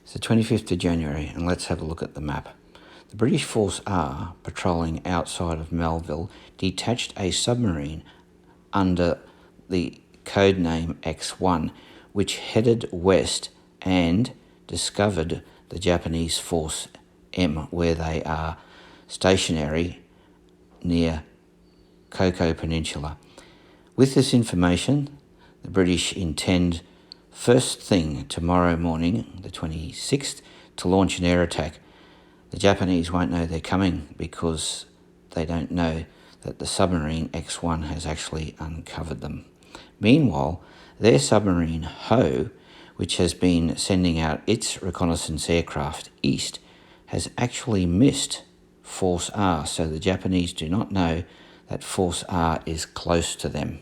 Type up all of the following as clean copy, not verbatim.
It's the 25th of January, and let's have a look at the map. The British Force R, patrolling outside of Melville, detached a submarine under the code name X1, which headed west and discovered the Japanese Force M, where they are stationary near Koko Peninsula. With this information, the British intend first thing tomorrow morning, the 26th, to launch an air attack. The Japanese won't know they're coming because they don't know that the submarine X1 has actually uncovered them. Meanwhile, their submarine Ho, which has been sending out its reconnaissance aircraft east, has actually missed Force R, so the Japanese do not know that Force R is close to them.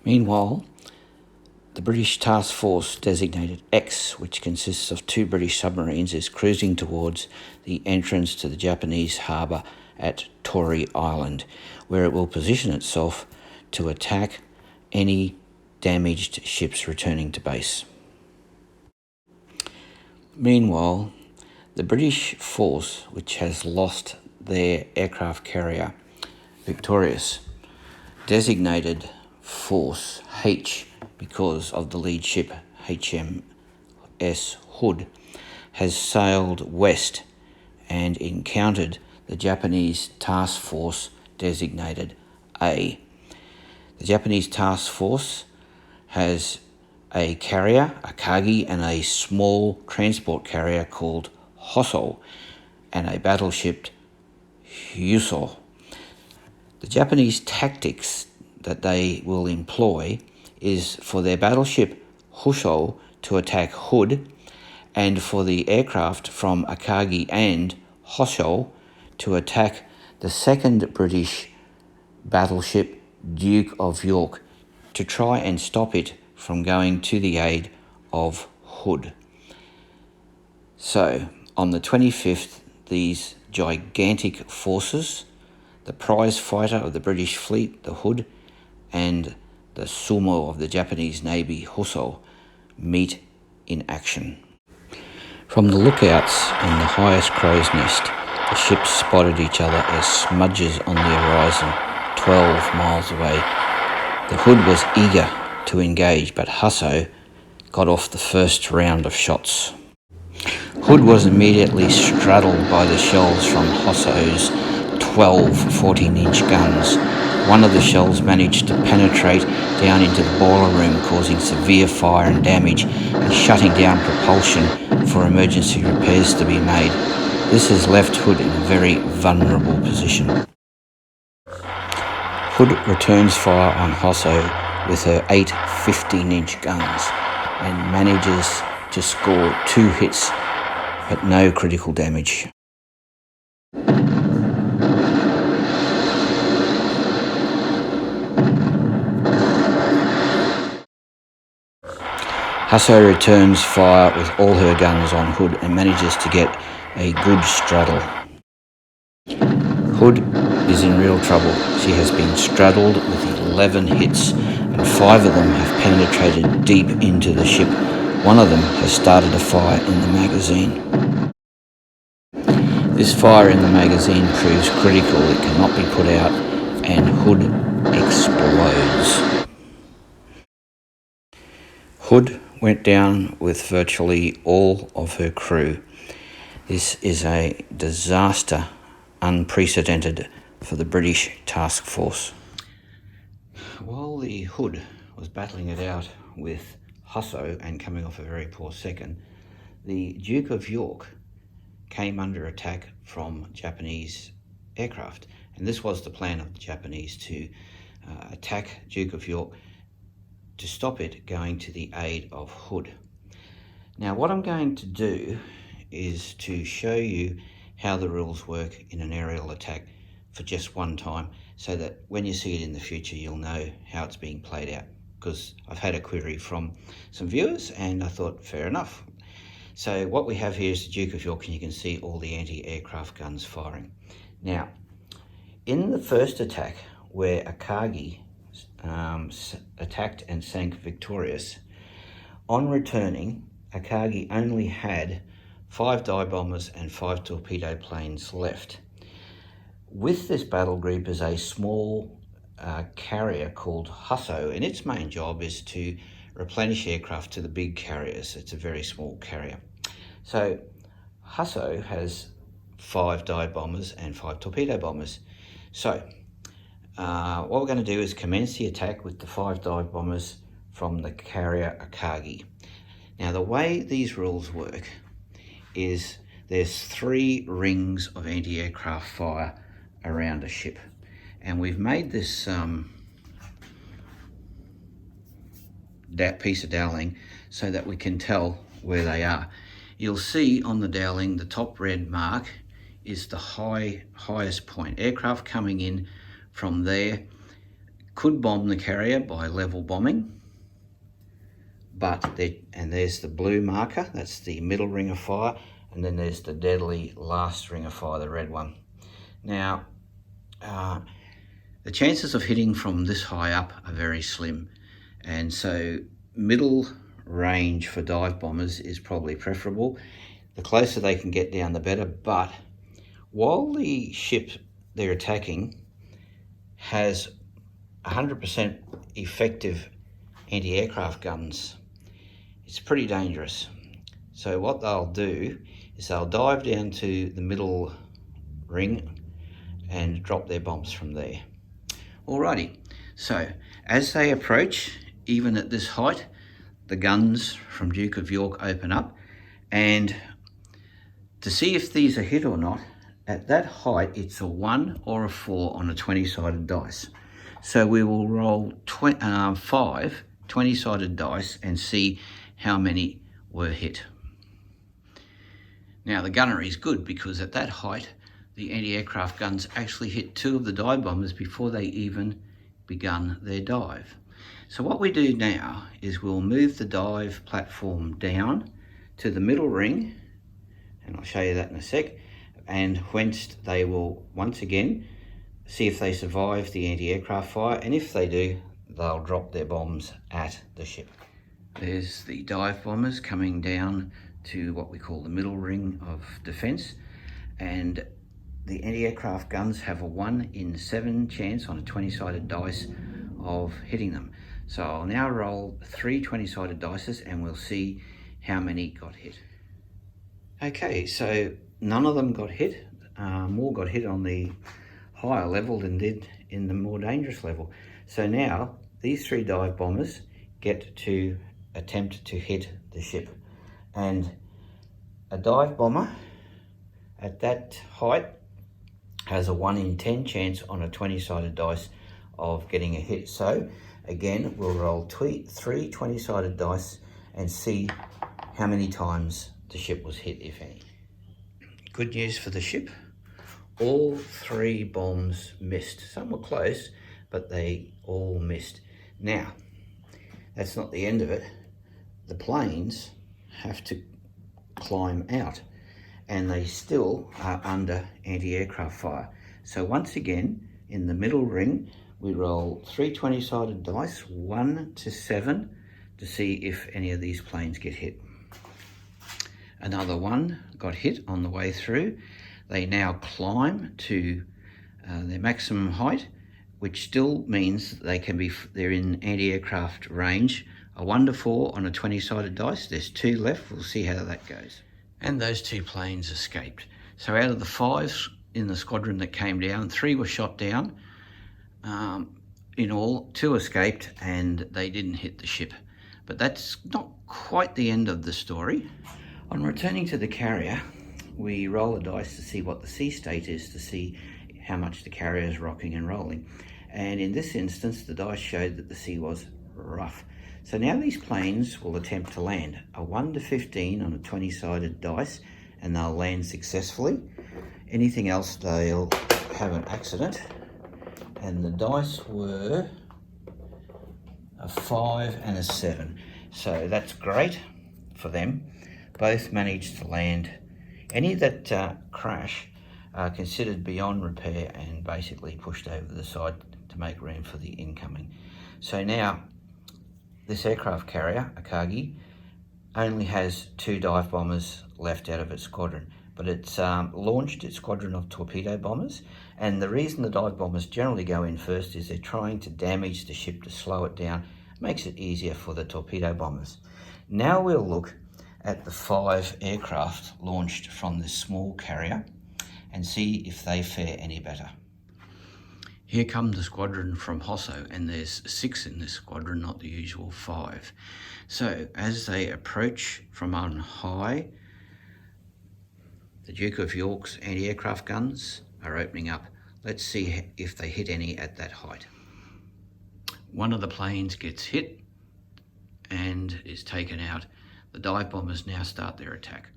Meanwhile, the British Task Force designated X, which consists of 2 British submarines, is cruising towards the entrance to the Japanese harbour at Tory Island, where it will position itself to attack any damaged ships returning to base. Meanwhile, the British force, which has lost their aircraft carrier Victorious, designated Force H because of the lead ship HMS Hood, has sailed west and encountered the Japanese task force designated A. The Japanese task force has a carrier, Akagi, and a small transport carrier called Hosso, and a battleship, Hyuso. The Japanese tactics that they will employ is for their battleship Hosso to attack Hood, and for the aircraft from Akagi and Hosso to attack the second British battleship Duke of York, to try and stop it from going to the aid of Hood. So, on the 25th, these gigantic forces, the prize fighter of the British fleet, the Hood, and the sumo of the Japanese Navy, Hosso, meet in action. From the lookouts in the highest crow's nest, the ships spotted each other as smudges on the horizon, 12 miles away. The Hood was eager to engage, but Hosso got off the first round of shots. Hood was immediately straddled by the shells from Hosso's 12 14-inch guns. One of the shells managed to penetrate down into the boiler room, causing severe fire and damage and shutting down propulsion for emergency repairs to be made. This has left Hood in a very vulnerable position. Hood returns fire on Hosso with her 8 15-inch guns and manages to score 2 hits, but no critical damage. Hosso returns fire with all her guns on Hood and manages to get a good straddle. Hood is in real trouble. She has been straddled with 11 hits, and 5 of them have penetrated deep into the ship. One of them has started a fire in the magazine. This fire in the magazine proves critical. It cannot be put out, and Hood explodes. Hood went down with virtually all of her crew. This is a disaster unprecedented for the British task force. While the Hood was battling it out with Hosso and coming off a very poor second, the Duke of York came under attack from Japanese aircraft, and this was the plan of the Japanese, to attack Duke of York to stop it going to the aid of Hood. Now, what I'm going to do is to show you how the rules work in an aerial attack for just one time, so that when you see it in the future, you'll know how it's being played out, because I've had a query from some viewers and I thought, fair enough. So what we have here is the Duke of York, and you can see all the anti-aircraft guns firing. Now, in the first attack, where Akagi attacked and sank Victorious, on returning, Akagi only had 5 dive bombers and 5 torpedo planes left. With this battle group is a small carrier called Husso, and its main job is to replenish aircraft to the big carriers. It's a very small carrier. So Husso has 5 dive bombers and 5 torpedo bombers. So what we're going to do is commence the attack with the 5 dive bombers from the carrier Akagi. Now the way these rules work is there's 3 rings of anti-aircraft fire around a ship, and we've made this that piece of doweling so that we can tell where they are. You'll see on the doweling the top red mark is the highest point. Aircraft coming in from there could bomb the carrier by level bombing, and there's the blue marker, that's the middle ring of fire, and then there's the deadly last ring of fire, the red one. Now, the chances of hitting from this high up are very slim, and so middle range for dive bombers is probably preferable. The closer they can get down, the better, but while the ship they're attacking has 100% effective anti-aircraft guns, it's pretty dangerous. So what they'll do is they'll dive down to the middle ring and drop their bombs from there. Alrighty, so as they approach, even at this height, the guns from Duke of York open up, and to see if these are hit or not, at that height it's a 1 or a 4 on a 20-sided dice. So we will roll 5 20-sided dice and see how many were hit. Now the gunnery is good because at that height the anti-aircraft guns actually hit 2 of the dive bombers before they even begun their dive. So what we do now is we'll move the dive platform down to the middle ring, and I'll show you that in a sec, and whence they will once again see if they survive the anti-aircraft fire, and if they do, they'll drop their bombs at the ship. There's the dive bombers coming down to what we call the middle ring of defense, and the anti-aircraft guns have a 1 in 7 chance on a 20-sided dice of hitting them. So I'll now roll 3 20-sided dices and we'll see how many got hit. Okay, so none of them got hit. More got hit on the higher level than did in the more dangerous level. So now these 3 dive bombers get to attempt to hit the ship, and a dive bomber at that height has a 1 in 10 chance on a 20-sided dice of getting a hit. So again, we'll roll 3 20-sided dice and see how many times the ship was hit, if any. Good news for the ship, all 3 bombs missed. Some were close, but they all missed. Now, that's not the end of it. The planes have to climb out, and they still are under anti-aircraft fire. So once again, in the middle ring, we roll 3 20-sided dice, 1 to 7, to see if any of these planes get hit. Another 1 got hit on the way through. They now climb to their maximum height, which still means they're in anti-aircraft range. A 1 to 4 on a 20-sided dice. There's 2 left. We'll see how that goes. And those 2 planes escaped. So out of the 5 in the squadron that came down, 3 were shot down. In all, 2 escaped and they didn't hit the ship. But that's not quite the end of the story. On returning to the carrier, we roll a dice to see what the sea state is, to see how much the carrier is rocking and rolling. And in this instance, the dice showed that the sea was rough. So now these planes will attempt to land. A 1 to 15 on a 20-sided dice, and they'll land successfully. Anything else, they'll have an accident. And the dice were a 5 and a 7. So that's great for them. Both managed to land. Any that crash are considered beyond repair and basically pushed over the side to make room for the incoming. So now, this aircraft carrier, Akagi, only has 2 dive bombers left out of its squadron, but it's launched its squadron of torpedo bombers, and the reason the dive bombers generally go in first is they're trying to damage the ship to slow it down. Makes it easier for the torpedo bombers. Now we'll look at the 5 aircraft launched from this small carrier and see if they fare any better. Here come the squadron from Hosso, and there's 6 in this squadron, not the usual 5. So as they approach from on high, the Duke of York's anti-aircraft guns are opening up. Let's see if they hit any at that height. One of the planes gets hit and is taken out. The dive bombers now start their attack.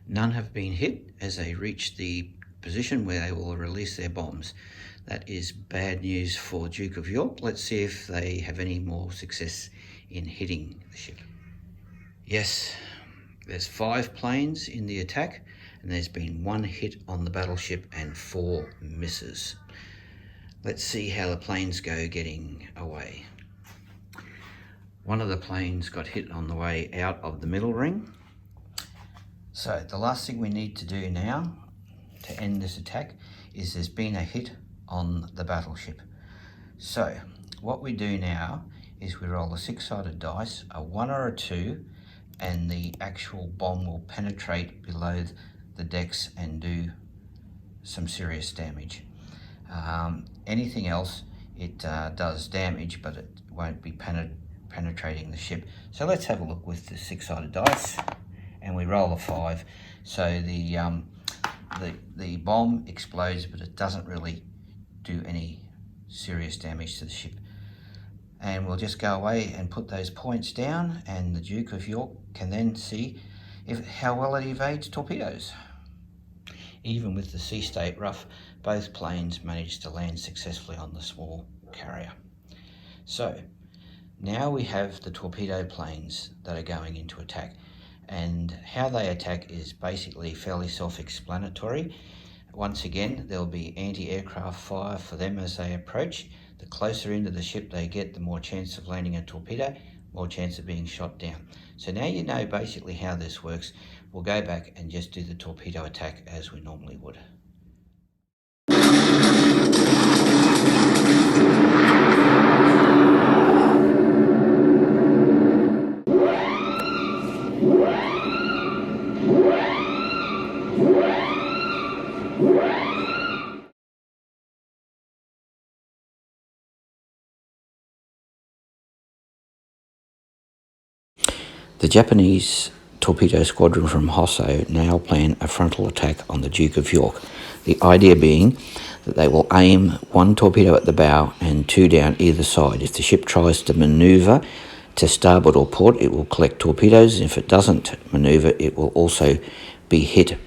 None have been hit as they reach the position where they will release their bombs. That is bad news for Duke of York. Let's see if they have any more success in hitting the ship. Yes, there's 5 planes in the attack, and there's been 1 hit on the battleship and 4 misses. Let's see how the planes go getting away. One of the planes got hit on the way out of the middle ring. So the last thing we need to do now to end this attack is there's been a hit on the battleship. So what we do now is we roll a 6-sided dice, a 1 or a 2, and the actual bomb will penetrate below the decks and do some serious damage. Anything else, it does damage, but it won't be penetrating the ship. So let's have a look with the 6-sided dice, and we roll a 5. So the bomb explodes, but it doesn't really do any serious damage to the ship. And we'll just go away and put those points down, and the Duke of York can then see how well it evades torpedoes. Even with the sea state rough, both planes managed to land successfully on the small carrier. So now we have the torpedo planes that are going into attack, and how they attack is basically fairly self-explanatory. Once again, there'll be anti-aircraft fire for them as they approach. The closer into the ship they get, the more chance of landing a torpedo, more chance of being shot down. So now you know basically how this works. We'll go back and just do the torpedo attack as we normally would. The Japanese torpedo squadron from Hosso now plan a frontal attack on the Duke of York. The idea being that they will aim 1 torpedo at the bow and 2 down either side. If the ship tries to manoeuvre to starboard or port, it will collect torpedoes. If it doesn't manoeuvre, it will also be hit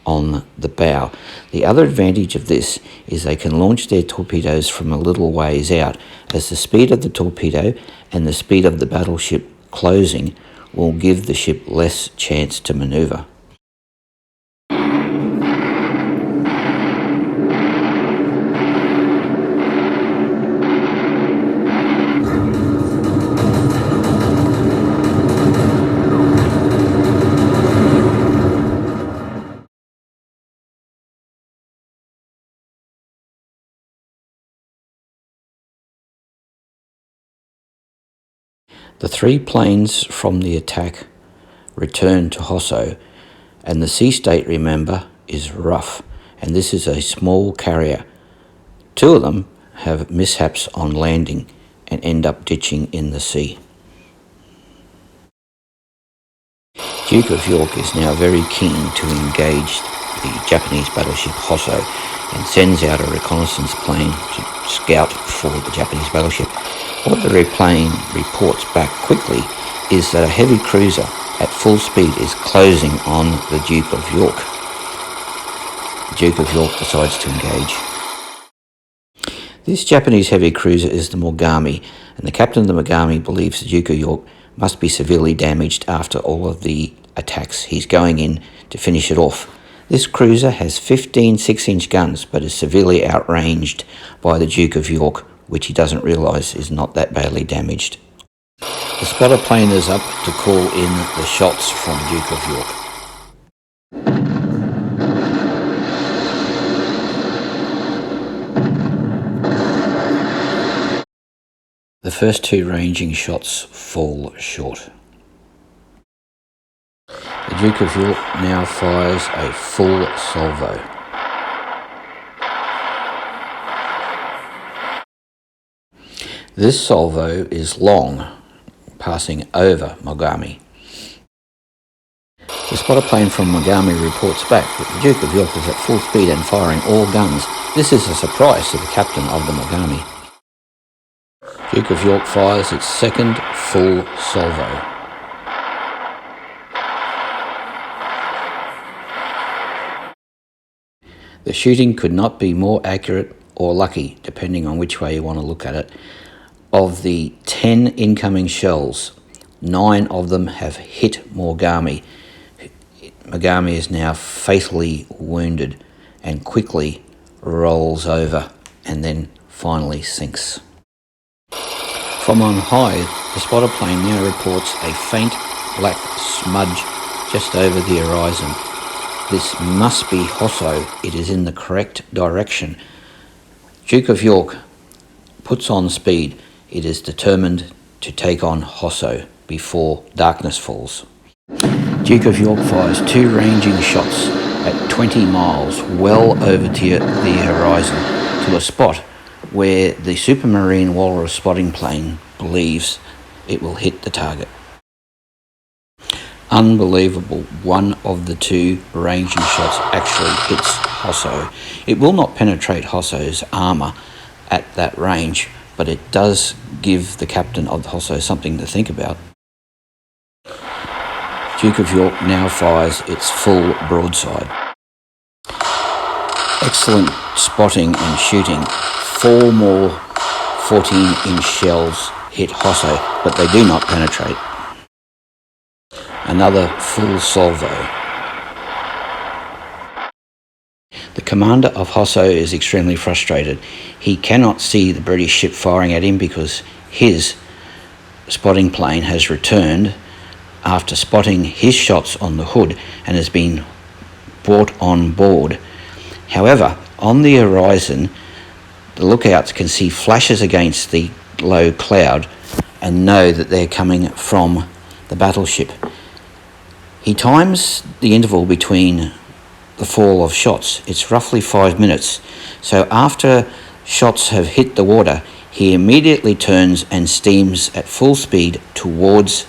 on the bow. The other advantage of this is they can launch their torpedoes from a little ways out, as the speed of the torpedo and the speed of the battleship closing will give the ship less chance to manoeuvre. The 3 planes from the attack return to Hosso, and the sea state, remember, is rough, and this is a small carrier. 2 of them have mishaps on landing and end up ditching in the sea. Duke of York is now very keen to engage the Japanese battleship Hosso and sends out a reconnaissance plane to scout for the Japanese battleship. What the plane reports back quickly is that a heavy cruiser at full speed is closing on the Duke of York. The Duke of York decides to engage. This Japanese heavy cruiser is the Mogami, and the captain of the Mogami believes the Duke of York must be severely damaged after all of the attacks. He's going in to finish it off. This cruiser has 15 6-inch guns, but is severely outranged by the Duke of York, which he doesn't realise is not that badly damaged. The spotter plane is up to call in the shots from Duke of York. The first two ranging shots fall short. The Duke of York now fires a full salvo. This salvo is long, passing over Mogami. The spotter plane from Mogami reports back that the Duke of York is at full speed and firing all guns. This is a surprise to the captain of the Mogami. Duke of York fires its second full salvo. The shooting could not be more accurate or lucky, depending on which way you want to look at it. Of the 10 incoming shells, 9 of them have hit Mogami. Mogami is now fatally wounded and quickly rolls over and then finally sinks. From on high, the spotter plane now reports a faint black smudge just over the horizon. This must be Hosso. It is in the correct direction. Duke of York puts on speed. It is determined to take on Hosso before darkness falls. Duke of York fires 2 ranging shots at 20 miles well over the horizon to a spot where the Supermarine Walrus spotting plane believes it will hit the target. Unbelievable, one of the 2 ranging shots actually hits Hosso. It will not penetrate Hosso's armour at that range, but it does give the captain of the Hosso something to think about. Duke of York now fires its full broadside. Excellent spotting and shooting. 4 more 14-inch shells hit Hosso, but they do not penetrate. Another full salvo. The commander of Hosso is extremely frustrated. He cannot see the British ship firing at him because his spotting plane has returned after spotting his shots on the hood and has been brought on board. However, on the horizon, the lookouts can see flashes against the low cloud and know that they're coming from the battleship. He times the interval between the fall of shots. It's roughly 5 minutes. So after shots have hit the water, he immediately turns and steams at full speed towards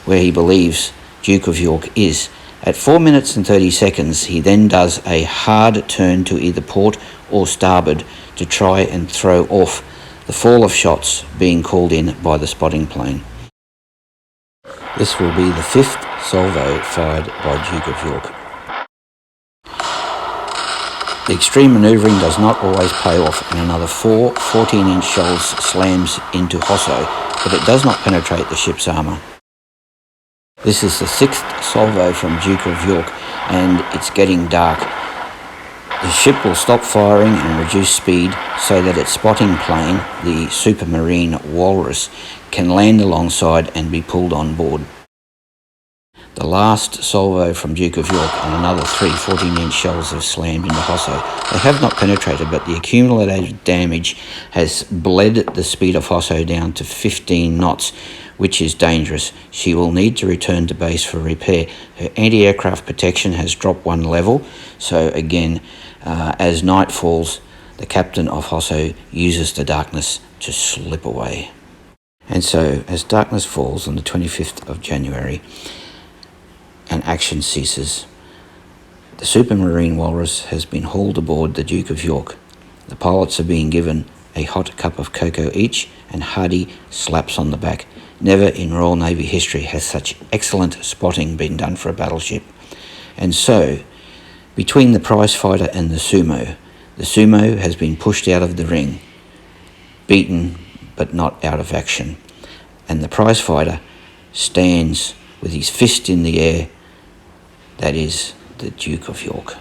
where he believes Duke of York is. At 4 minutes and 30 seconds, he then does a hard turn to either port or starboard to try and throw off the fall of shots being called in by the spotting plane. This will be the 5th salvo fired by Duke of York. The extreme manoeuvring does not always pay off, and another 4 14-inch shells slams into Hosso, but it does not penetrate the ship's armour. This is the 6th salvo from Duke of York, and it's getting dark. The ship will stop firing and reduce speed so that its spotting plane, the Supermarine Walrus, can land alongside and be pulled on board. The last salvo from Duke of York and another 3 14-inch shells have slammed into Hosso. They have not penetrated, but the accumulated damage has bled the speed of Hosso down to 15 knots, which is dangerous. She will need to return to base for repair. Her anti-aircraft protection has dropped 1 level, so again, as night falls, the captain of Hosso uses the darkness to slip away. And so, as darkness falls on the 25th of January, and action ceases, the Supermarine Walrus has been hauled aboard the Duke of York. The pilots are being given a hot cup of cocoa each and hearty slaps on the back. Never in Royal Navy history has such excellent spotting been done for a battleship. And so, between the prize fighter and the Sumo has been pushed out of the ring, beaten but not out of action. And the prize fighter stands with his fist in the air. That is the Duke of York.